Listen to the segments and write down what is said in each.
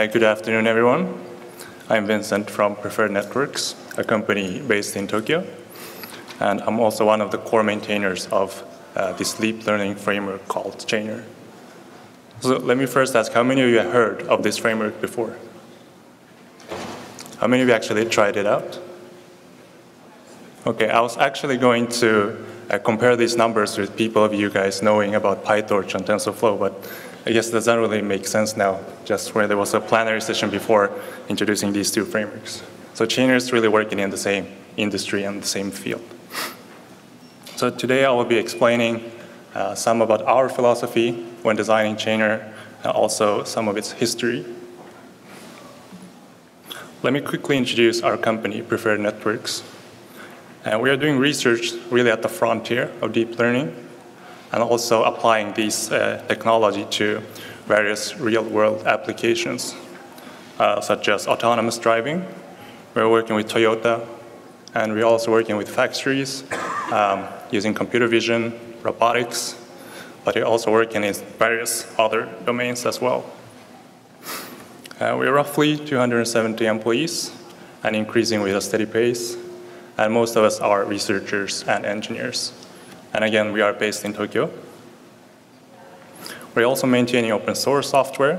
Good afternoon, everyone. I'm Vincent from Preferred Networks, a company based in Tokyo. And I'm also one of the core maintainers of this deep learning framework called Chainer. So let me first ask, how many of you have heard of this framework before? How many of you actually tried it out? Okay, I was actually going to compare these numbers with people of you guys knowing about PyTorch and TensorFlow, but I guess that doesn't really make sense now, just where there was a plenary session before introducing these two frameworks. So Chainer is really working in the same industry and the same field. So today I will be explaining some about our philosophy when designing Chainer, and also some of its history. Let me quickly introduce our company, Preferred Networks. We are doing research really at the frontier of deep learning, and also applying these technology to various real-world applications, such as autonomous driving. We're working with Toyota, and we're also working with factories, using computer vision, robotics, but we're also working in various other domains as well. We're roughly 270 employees, and increasing with a steady pace, and most of us are researchers and engineers. And again, we are based in Tokyo. We're also maintaining open source software,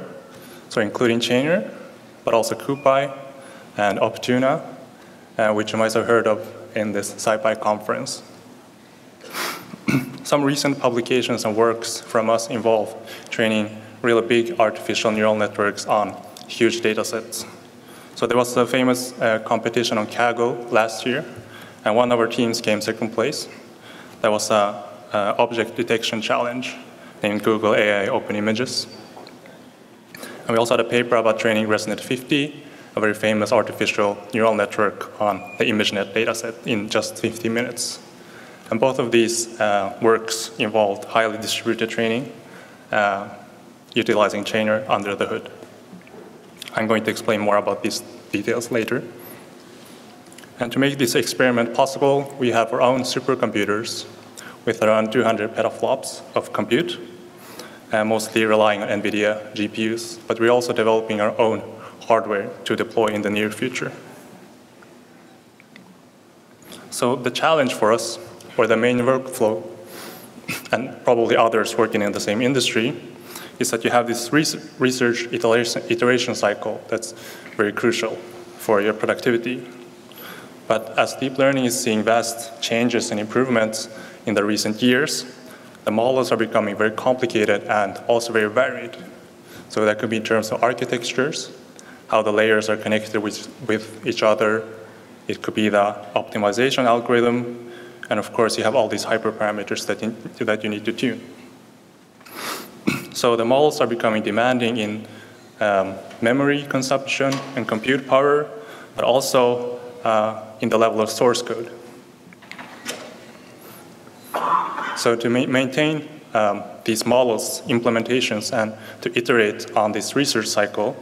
so including Chainer, but also SciPy and Optuna, which you might have heard of in this SciPy conference. Some recent publications and works from us involve training really big artificial neural networks on huge data sets. So there was a famous competition on Kaggle last year, and one of our teams came second place. That was an object detection challenge in Google AI Open Images. And we also had a paper about training ResNet 50, a very famous artificial neural network on the ImageNet dataset in just 50 minutes. And both of these works involved highly distributed training, utilizing Chainer under the hood. I'm going to explain more about these details later. And to make this experiment possible, we have our own supercomputers with around 200 petaflops of compute, mostly relying on NVIDIA GPUs, but we're also developing our own hardware to deploy in the near future. So the challenge for us, or the main workflow, and probably others working in the same industry, is that you have this research iteration cycle that's very crucial for your productivity. But as deep learning is seeing vast changes and improvements in the recent years, the models are becoming very complicated and also very varied. So that could be in terms of architectures, how the layers are connected with each other. It could be the optimization algorithm. And of course, you have all these hyperparameters that you need to tune. So the models are becoming demanding in memory consumption and compute power, but also in the level of source code. So to maintain these models, implementations, and to iterate on this research cycle,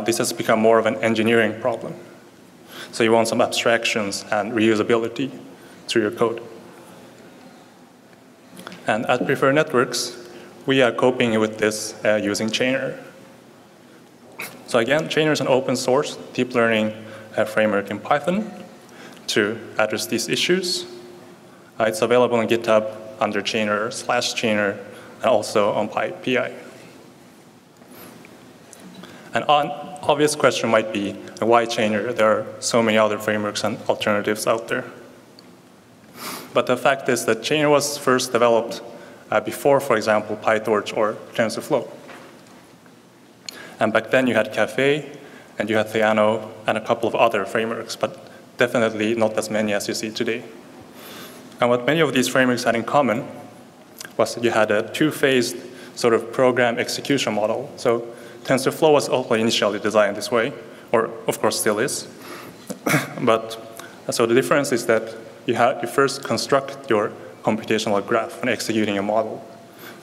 this has become more of an engineering problem. So you want some abstractions and reusability through your code. And at Preferred Networks, we are coping with this using Chainer. So again, Chainer is an open source deep learning framework in Python to address these issues. It's available on GitHub under Chainer/Chainer, and also on PyPI. An obvious question might be, why Chainer? There are so many other frameworks and alternatives out there. But the fact is that Chainer was first developed before, for example, PyTorch or TensorFlow. And back then you had Caffe, and you had Theano, and a couple of other frameworks, but definitely not as many as you see today. And what many of these frameworks had in common was that you had a two-phased sort of program execution model. So TensorFlow was also initially designed this way, or of course still is. But so the difference is that you first construct your computational graph when executing a model.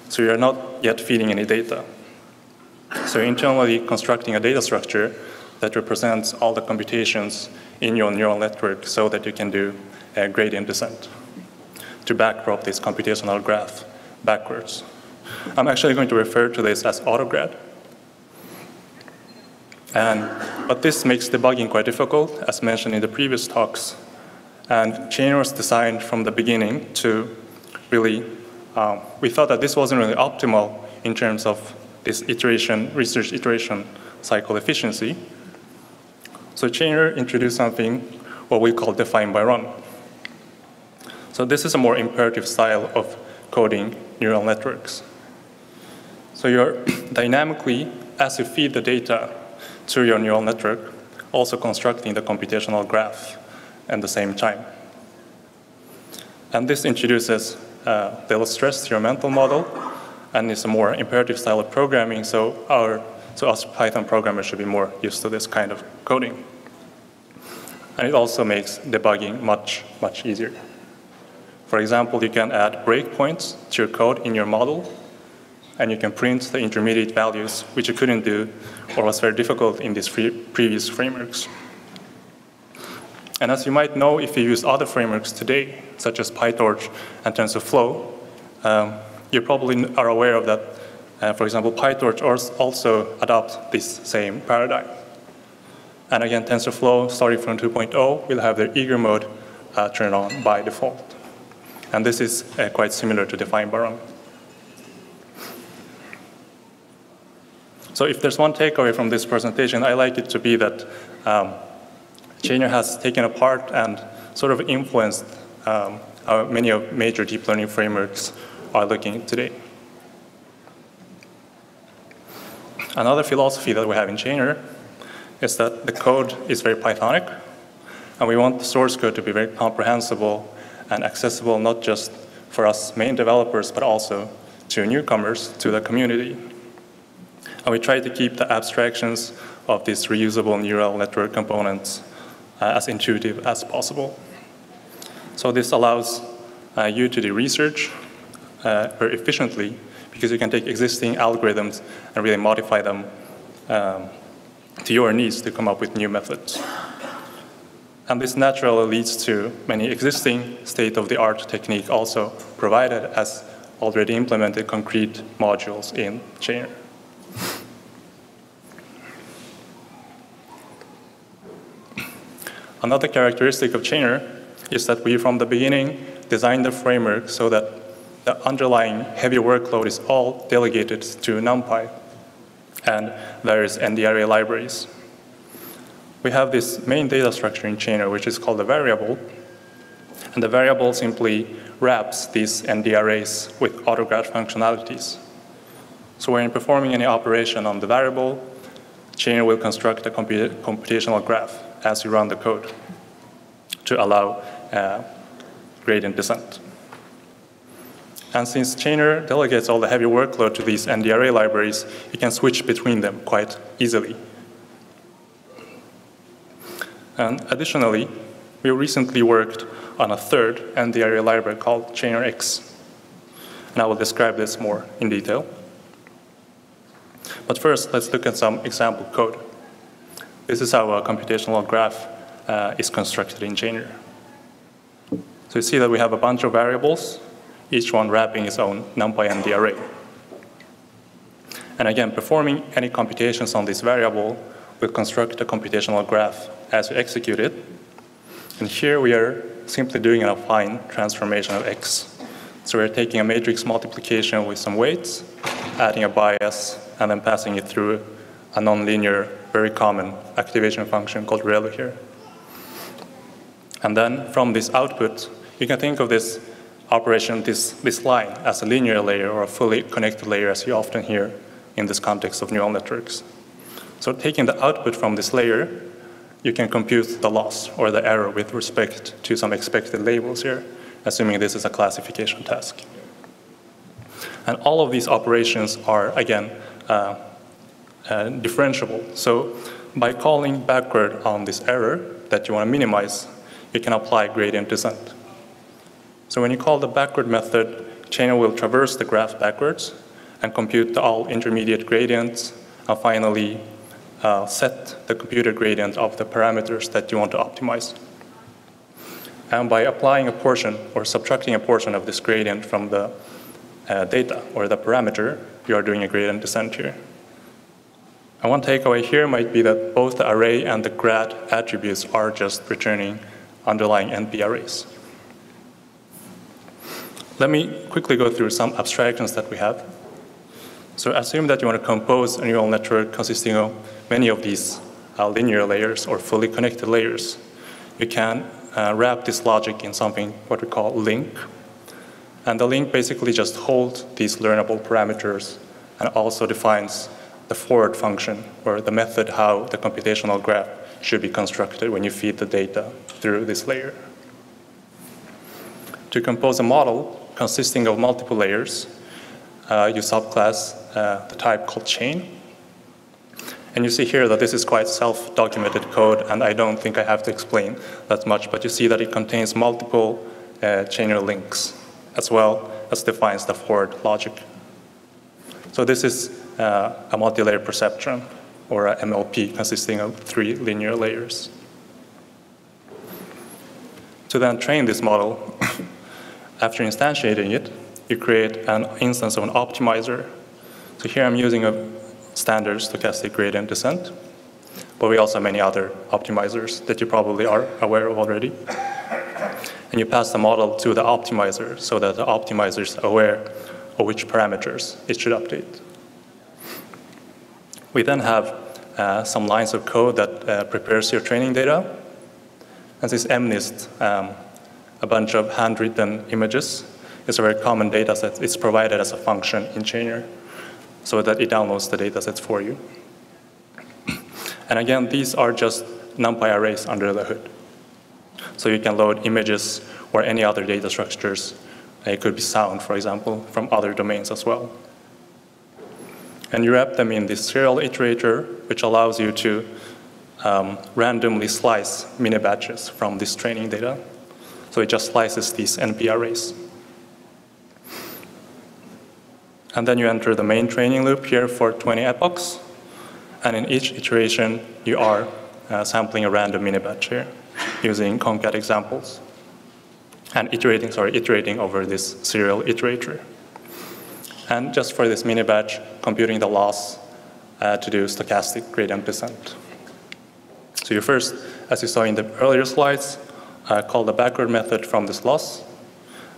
So you're not yet feeding any data. So you're internally constructing a data structure that represents all the computations in your neural network so that you can do a gradient descent to backprop this computational graph backwards. I'm actually going to refer to this as AutoGrad. But this makes debugging quite difficult, as mentioned in the previous talks. And Chainer was designed from the beginning to really, we thought that this wasn't really optimal in terms of this research iteration cycle efficiency. So Chainer introduced something what we call define by run. So this is a more imperative style of coding neural networks. So you're dynamically, as you feed the data to your neural network, also constructing the computational graph at the same time. And this introduces the stress to your mental model, and it's a more imperative style of programming, so us Python programmers should be more used to this kind of coding. And it also makes debugging much, much easier. For example, you can add breakpoints to your code in your model, and you can print the intermediate values, which you couldn't do or was very difficult in these previous frameworks. And as you might know, if you use other frameworks today, such as PyTorch and TensorFlow, you probably are aware of that. For example, PyTorch also adopts this same paradigm. And again, TensorFlow, starting from 2.0, will have their eager mode turned on by default. And this is quite similar to define by run. So if there's one takeaway from this presentation, I like it to be that Chainer has taken apart and sort of influenced how many of major deep learning frameworks are looking today. Another philosophy that we have in Chainer is that the code is very Pythonic, and we want the source code to be very comprehensible and accessible not just for us main developers, but also to newcomers, to the community. And we try to keep the abstractions of these reusable neural network components as intuitive as possible. So this allows you to do research very efficiently, because you can take existing algorithms and really modify them to your needs to come up with new methods. And this naturally leads to many existing state-of-the-art techniques also provided as already implemented concrete modules in Chainer. Another characteristic of Chainer is that we, from the beginning, designed the framework so that the underlying heavy workload is all delegated to NumPy and various ND-array libraries. We have this main data structure in Chainer, which is called a variable, and the variable simply wraps these ND-arrays with autograph functionalities. So when you're performing any operation on the variable, Chainer will construct a computational graph as you run the code to allow gradient descent. And since Chainer delegates all the heavy workload to these ND-array libraries, you can switch between them quite easily. And additionally, we recently worked on a third ND-array library called ChainerX. And I will describe this more in detail. But first, let's look at some example code. This is how a computational graph is constructed in Chainer. So you see that we have a bunch of variables, each one wrapping its own NumPy ND array. And again, performing any computations on this variable will construct a computational graph as we execute it. And here we are simply doing an affine transformation of X. So we're taking a matrix multiplication with some weights, adding a bias, and then passing it through a nonlinear, very common activation function called ReLU here. And then from this output, you can think of this operation, this line, as a linear layer or a fully connected layer, as you often hear in this context of neural networks. So taking the output from this layer, you can compute the loss or the error with respect to some expected labels here, assuming this is a classification task. And all of these operations are, again, differentiable. So by calling backward on this error that you want to minimize, you can apply gradient descent. So when you call the backward method, Chainer will traverse the graph backwards and compute all intermediate gradients, and finally set the computed gradient of the parameters that you want to optimize. And by applying a portion or subtracting a portion of this gradient from the data or the parameter, you are doing a gradient descent here. And one takeaway here might be that both the array and the grad attributes are just returning underlying NP arrays. Let me quickly go through some abstractions that we have. So assume that you want to compose a neural network consisting of many of these linear layers or fully connected layers. You can wrap this logic in something what we call link. And the link basically just holds these learnable parameters and also defines the forward function, or the method how the computational graph should be constructed when you feed the data through this layer. To compose a model consisting of multiple layers, you subclass the type called chain. And you see here that this is quite self-documented code, and I don't think I have to explain that much, but you see that it contains multiple chainer links, as well as defines the forward logic. So this is a multi-layer perceptron, or a MLP, consisting of 3 linear layers. To then train this model, after instantiating it, you create an instance of an optimizer. So here I'm using a standard stochastic gradient descent, but we also have many other optimizers that you probably are aware of already. And you pass the model to the optimizer so that the optimizer is aware of which parameters it should update. We then have some lines of code that prepares your training data. And this MNIST, a bunch of handwritten images, is a very common data set. It's provided as a function in Chainer so that it downloads the data sets for you. And again, these are just NumPy arrays under the hood. So you can load images or any other data structures. It could be sound, for example, from other domains as well. And you wrap them in this serial iterator, which allows you to randomly slice mini batches from this training data. So it just slices these NP arrays. And then you enter the main training loop here for 20 epochs. And in each iteration, you are sampling a random mini batch here using concat examples. And iterating over this serial iterator. And just for this mini batch, computing the loss to do stochastic gradient descent. So you first, as you saw in the earlier slides, call the backward method from this loss,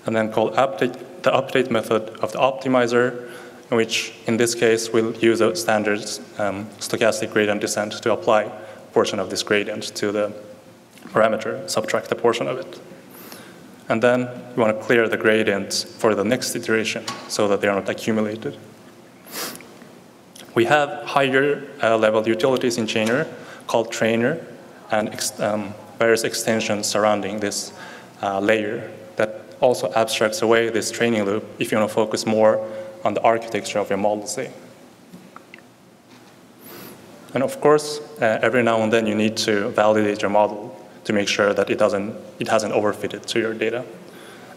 and then call the update method of the optimizer, which in this case will use a standard stochastic gradient descent to apply a portion of this gradient to the parameter, subtract a portion of it. And then you want to clear the gradients for the next iteration so that they are not accumulated. We have higher level utilities in Chainer called trainer and various extensions surrounding this layer that also abstracts away this training loop if you want to focus more on the architecture of your model, say. And of course, every now and then you need to validate your model to make sure that it hasn't overfitted to your data.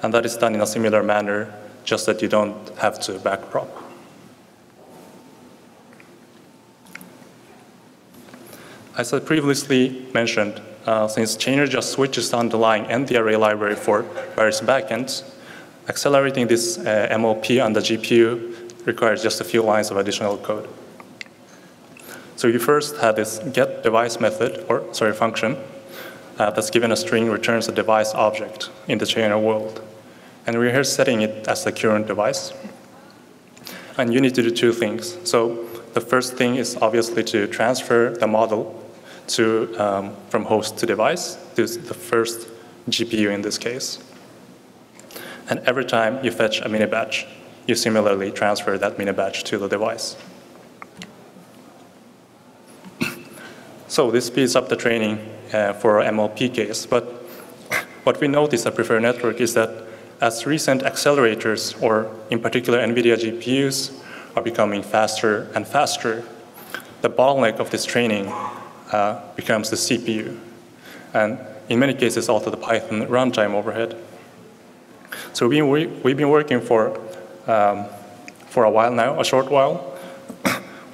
And that is done in a similar manner, just that you don't have to backprop. As I previously mentioned, since Chainer just switches the underlying ND array library for various backends, accelerating this MLP on the GPU requires just a few lines of additional code. So you first have this get device method, function, that's given a string returns a device object in the Chainer world. And we're here setting it as the current device. And you need to do 2 things. So the first thing is obviously to transfer the model from host to device, to the first GPU in this case. And every time you fetch a mini batch, you similarly transfer that mini batch to the device. So this speeds up the training for our MLP case. But what we notice at Preferred Network is that as recent accelerators, or in particular NVIDIA GPUs, are becoming faster and faster, the bottleneck of this training becomes the CPU. And in many cases, also the Python runtime overhead. So we've been working for a while now, a short while,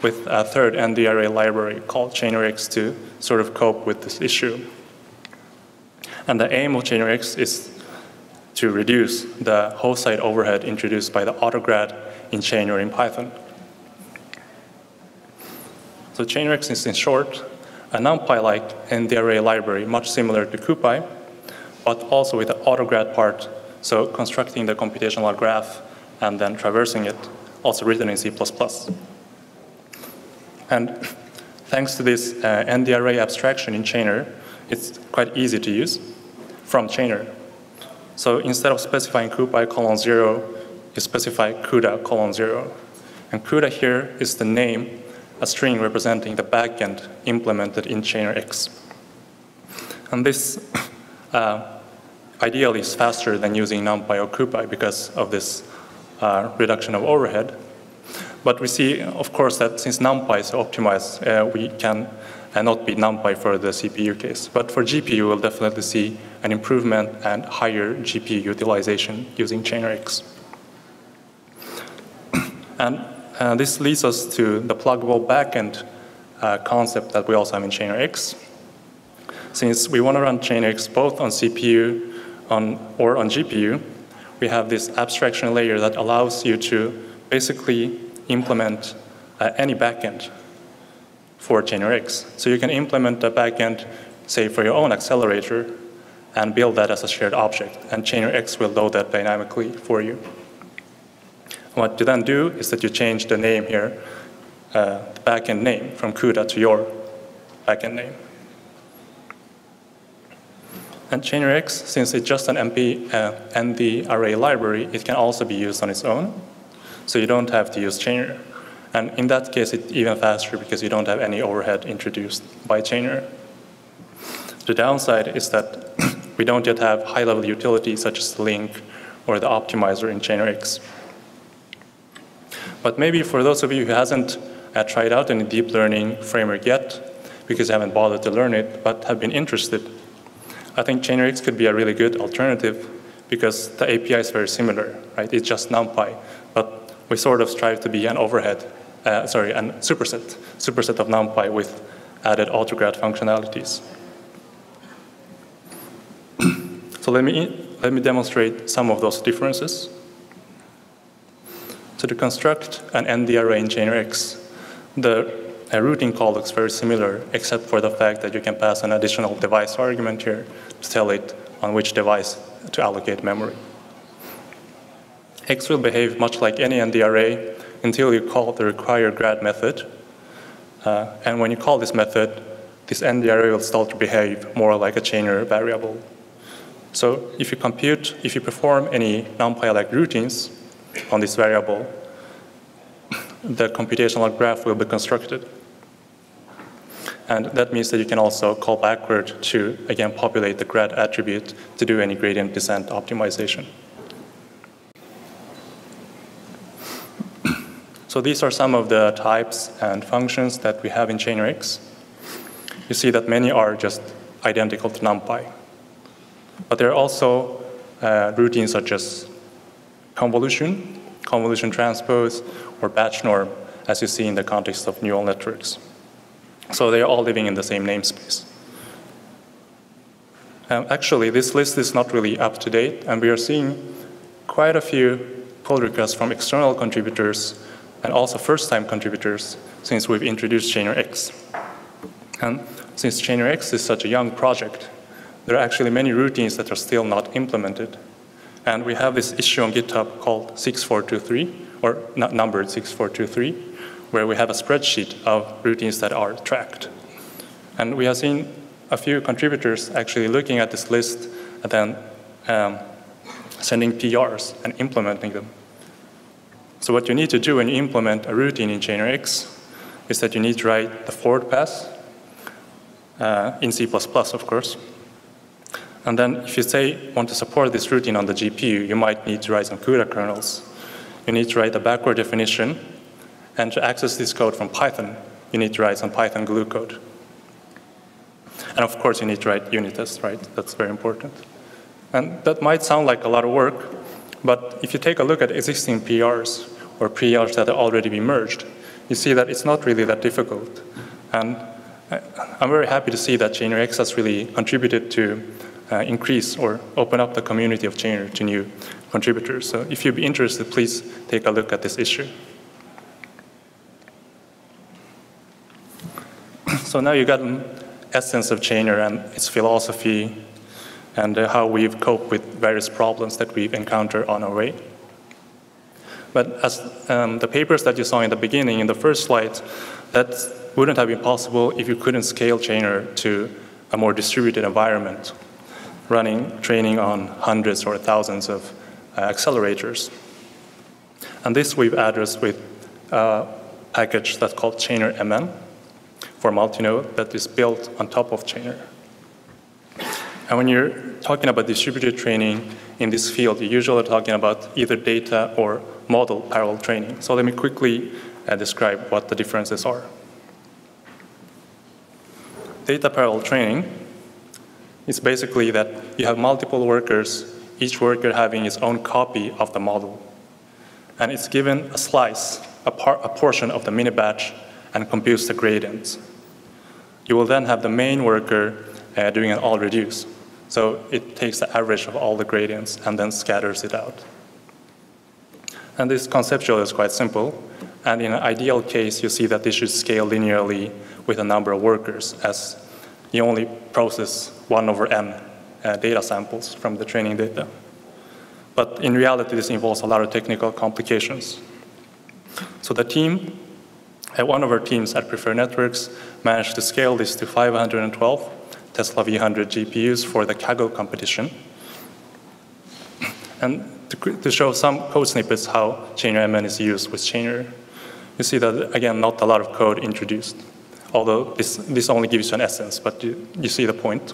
with a third ND array library called ChainerX to sort of cope with this issue. And the aim of ChainerX is to reduce the host side overhead introduced by the autograd in Chainer in Python. So ChainRx is, in short, a NumPy-like ND-array library, much similar to CuPy, but also with the autograd part, so constructing the computational graph and then traversing it, also written in C++. And thanks to this ND-array abstraction in Chainer, it's quite easy to use from Chainer. So instead of specifying CuPy :0, you specify CUDA :0. And CUDA here is the name, a string representing the backend implemented in ChainerX. And this ideally is faster than using NumPy or CuPy because of this reduction of overhead. But we see, of course, that since NumPy is optimized, we can not beat NumPy for the CPU case. But for GPU, we'll definitely see an improvement and higher GPU utilization using ChainerX. And this leads us to the pluggable backend concept that we also have in ChainerX. Since we want to run ChainerX both on CPU or on GPU, we have this abstraction layer that allows you to basically implement any backend for ChainerX. So you can implement a backend, say, for your own accelerator, and build that as a shared object. And ChainerX will load that dynamically for you. What you then do is that you change the name here, the backend name, from CUDA to your backend name. And ChainerX, since it's just an ND array library, it can also be used on its own. So you don't have to use Chainer. And in that case, it's even faster because you don't have any overhead introduced by Chainer. The downside is that we don't yet have high-level utilities such as the link or the optimizer in ChainerX. But maybe for those of you who hasn't tried out any deep learning framework yet, because you haven't bothered to learn it, but have been interested, I think ChainerX could be a really good alternative because the API is very similar, right? It's just NumPy, but we sort of strive to be an overhead, a superset of NumPy with added autograd functionalities. So let me demonstrate some of those differences. So to construct an ND array in ChainerX, the routing call looks very similar, except for the fact that you can pass an additional device argument here to tell it on which device to allocate memory. X will behave much like any ND array until you call the requireGrad method. And when you call this method, this ND array will start to behave more like a Chainer variable. So if you perform any NumPy-like routines on this variable, the computational graph will be constructed. And that means that you can also call backward to, again, populate the grad attribute to do any gradient descent optimization. So these are some of the types and functions that we have in ChainerX. You see that many are just identical to NumPy. But there are also routines such as convolution transpose, or batch norm, as you see in the context of neural networks. So they are all living in the same namespace. Actually, this list is not really up to date, and we are seeing quite a few pull requests from external contributors and also first-time contributors since we've introduced ChainerX. And since ChainerX is such a young project, there are actually many routines that are still not implemented. And we have this issue on GitHub called 6423, or numbered 6423, where we have a spreadsheet of routines that are tracked. And we have seen a few contributors actually looking at this list and then sending PRs and implementing them. So what you need to do when you implement a routine in ChainerX is that you need to write the forward pass in C++, of course. And then if you want to support this routine on the GPU, you might need to write some CUDA kernels. You need to write a backward definition. And to access this code from Python, you need to write some Python glue code. And of course, you need to write unit tests, right? That's very important. And that might sound like a lot of work, but if you take a look at existing PRs or PRs that have already been merged, you see that it's not really that difficult. And I'm very happy to see that ChainerX has really contributed to increase or open up the community of Chainer to new contributors. So if you'd be interested, please take a look at this issue. So now you got an essence of Chainer and its philosophy and how we've coped with various problems that we've encountered on our way. But as the papers that you saw in the beginning, in the first slide, that wouldn't have been possible if you couldn't scale Chainer to a more distributed environment, running training on hundreds or thousands of accelerators. And this we've addressed with a package that's called Chainer MN for multinode that is built on top of Chainer. And when you're talking about distributed training in this field, you're usually talking about either data or model parallel training. So let me quickly describe what the differences are. Data parallel training is basically that you have multiple workers, each worker having its own copy of the model. And it's given a slice, a portion of the mini batch, and computes the gradients. You will then have the main worker doing an all reduce. So it takes the average of all the gradients and then scatters it out. And this conceptually is quite simple. And in an ideal case, you see that this should scale linearly with a number of workers, as you only process 1/n data samples from the training data. But in reality, this involves a lot of technical complications. So the team, one of our teams at Preferred Networks, managed to scale this to 512 Tesla V100 GPUs for the Kaggle competition. And to show some code snippets how Chainer MN is used with Chainer, you see that, again, not a lot of code introduced, although this only gives you an essence, but you see the point.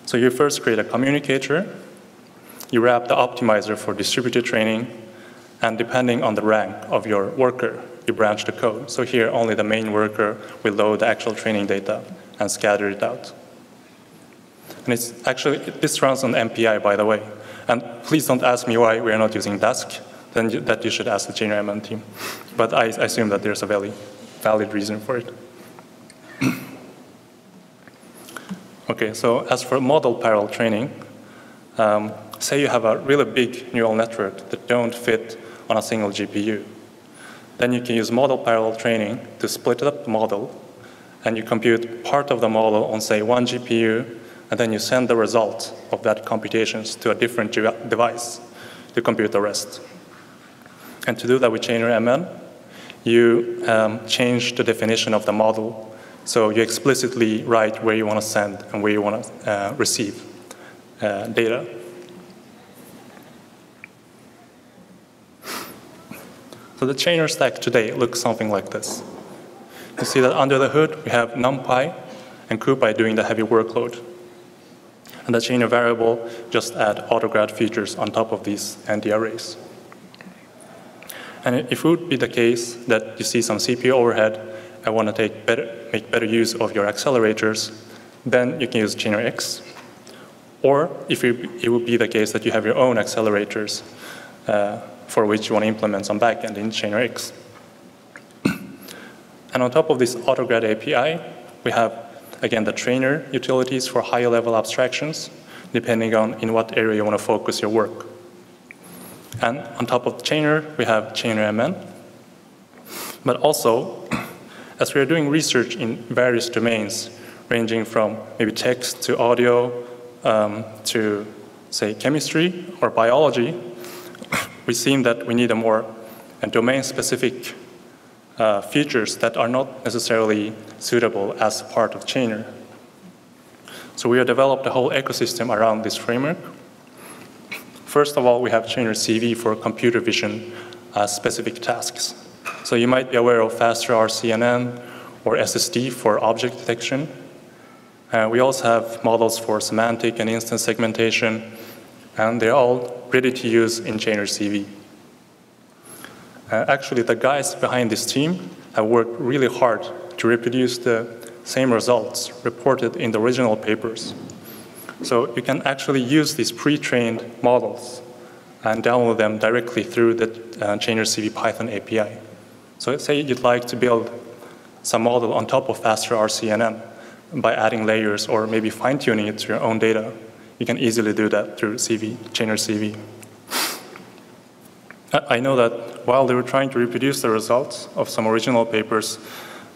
So you first create a communicator, you wrap the optimizer for distributed training, and depending on the rank of your worker, you branch the code. So here, only the main worker will load the actual training data and scatter it out. And it's actually, this runs on MPI, by the way. And please don't ask me why we are not using Dask, then that you should ask the Chainer MN team. But I assume that there's a very valid reason for it. Okay, so as for model parallel training, say you have a really big neural network that don't fit on a single GPU. Then you can use model parallel training to split up the model, and you compute part of the model on, say, one GPU, and then you send the result of that computations to a different device to compute the rest. And to do that with Chainer MN, you change the definition of the model. So you explicitly write where you want to send and where you want to receive data. So the Chainer stack today looks something like this. You see that under the hood, we have NumPy and CuPy doing the heavy workload. And the Chainer variable just add autograd features on top of these ND arrays. And if it would be the case that you see some CPU overhead and want to make better use of your accelerators, then you can use Chainer X. Or if it would be the case that you have your own accelerators for which you want to implement some backend in Chainer X. And on top of this autograd API, we have, again, the trainer utilities for higher level abstractions, depending on in what area you want to focus your work. And on top of Chainer, we have Chainer MN. But also, as we are doing research in various domains, ranging from maybe text to audio to, say, chemistry or biology, we see that we need a more domain-specific features that are not necessarily suitable as part of Chainer. So we have developed a whole ecosystem around this framework. First of all, we have Chainer CV for computer vision specific tasks. So you might be aware of faster RCNN or SSD for object detection. We also have models for semantic and instance segmentation, and they're all ready to use in Chainer CV. Actually, the guys behind this team have worked really hard to reproduce the same results reported in the original papers. So you can actually use these pre-trained models and download them directly through the Chainer CV Python API. So say you'd like to build some model on top of faster RCNN by adding layers or maybe fine-tuning it to your own data. You can easily do that through Chainer CV. I know that while they were trying to reproduce the results of some original papers,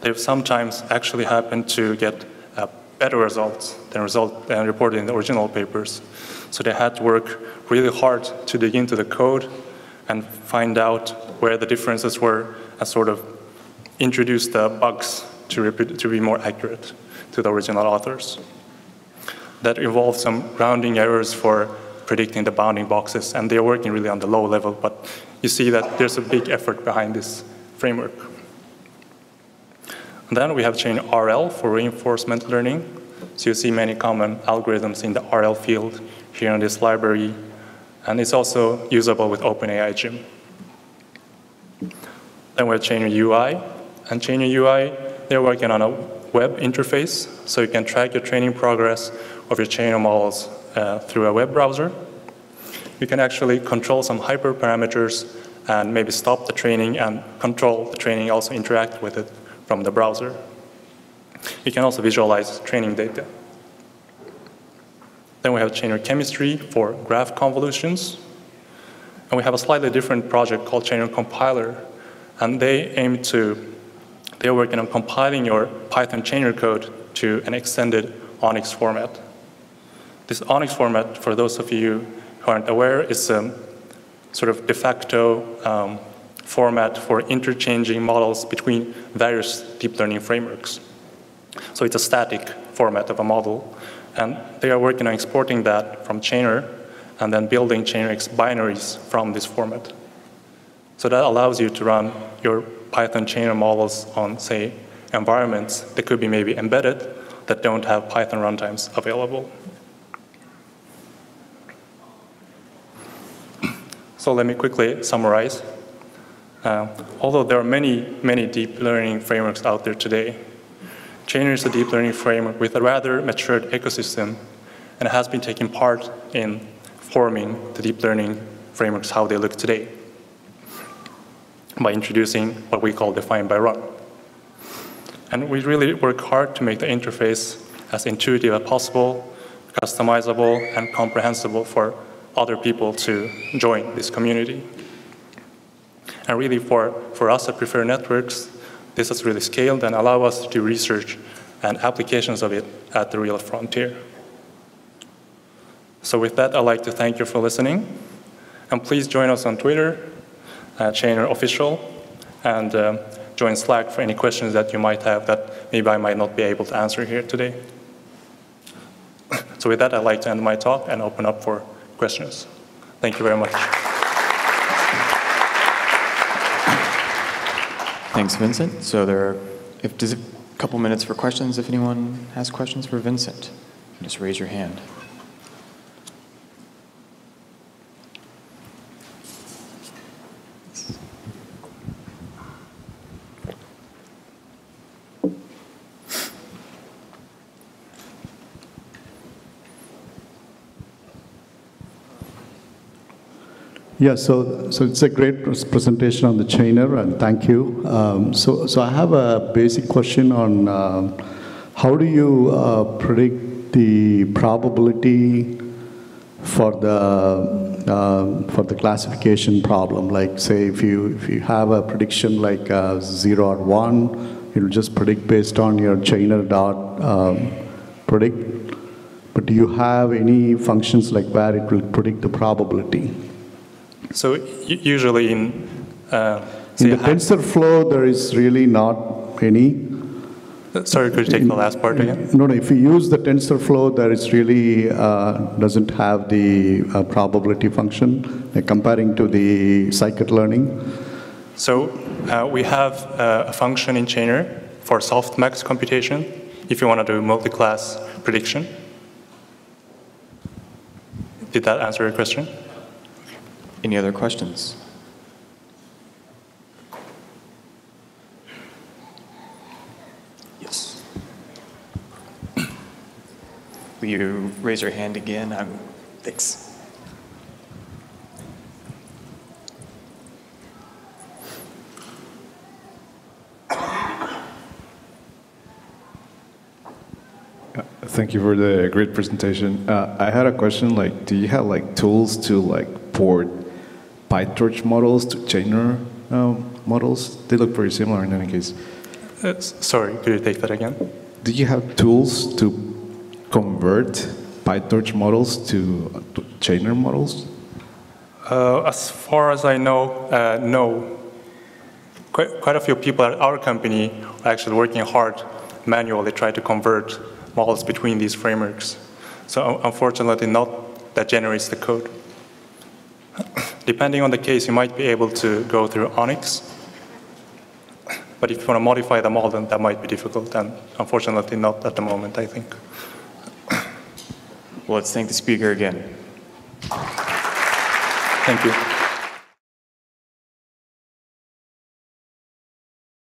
they've sometimes actually happened to get better results than reported in the original papers. So they had to work really hard to dig into the code and find out where the differences were and sort of introduce the bugs to be more accurate to the original authors. That involves some rounding errors for predicting the bounding boxes, and they're working really on the low level, but you see that there's a big effort behind this framework. And then we have chain RL for reinforcement learning. So you see many common algorithms in the RL field here in this library, and it's also usable with OpenAI Gym. Then we have Chainer UI, and Chainer UI, they're working on a web interface, so you can track your training progress of your Chainer models through a web browser. You can actually control some hyperparameters and maybe stop the training and control the training, also interact with it from the browser. You can also visualize training data. Then we have Chainer Chemistry for graph convolutions. And we have a slightly different project called Chainer Compiler. And they're working on compiling your Python Chainer code to an extended ONNX format. This ONNX format, for those of you who aren't aware, is a sort of de facto format for interchanging models between various deep learning frameworks. So it's a static format of a model. And they are working on exporting that from Chainer and then building ChainerX binaries from this format. So that allows you to run your Python Chainer models on, say, environments that could be maybe embedded that don't have Python runtimes available. So let me quickly summarize. Although there are many deep learning frameworks out there today, Chainer is a deep learning framework with a rather matured ecosystem, and it has been taking part in forming the deep learning frameworks how they look today by introducing what we call define by run. And we really work hard to make the interface as intuitive as possible, customizable, and comprehensible for other people to join this community. And really for us at Preferred Networks, this has really scaled and allowed us to do research and applications of it at the real frontier. So with that, I'd like to thank you for listening. And please join us on Twitter, Chainer Official, and join Slack for any questions that you might have that maybe I might not be able to answer here today. So with that, I'd like to end my talk and open up for questions. Thank you very much. Thanks, Vincent. So there's a couple minutes for questions. If anyone has questions for Vincent, just raise your hand. Yeah, so it's a great presentation on the Chainer, and thank you. So I have a basic question on how do you predict the probability for the classification problem? Like, say, if you have a prediction like 0 or 1, it'll just predict based on your Chainer dot predict. But do you have any functions like where it will predict the probability? So usually in the TensorFlow, there is really not any. Sorry, could you take the last part again? No, if you use the TensorFlow, there is really doesn't have the probability function, comparing to the scikit-learning. So we have a function in Chainer for softmax computation if you want to do multi-class prediction. Did that answer your question? Any other questions? Yes. Will you raise your hand again? Thanks. Thank you for the great presentation. I had a question, like, do you have like tools to like port PyTorch models to Chainer models? They look very similar in any case. Sorry, could you take that again? Do you have tools to convert PyTorch models to chainer models? As far as I know, no. Quite a few people at our company are actually working hard manually try to convert models between these frameworks. So unfortunately, not that generates the code. Depending on the case, you might be able to go through Onyx. But if you want to modify the model, then that might be difficult, and unfortunately not at the moment, I think. Well, let's thank the speaker again. Thank you.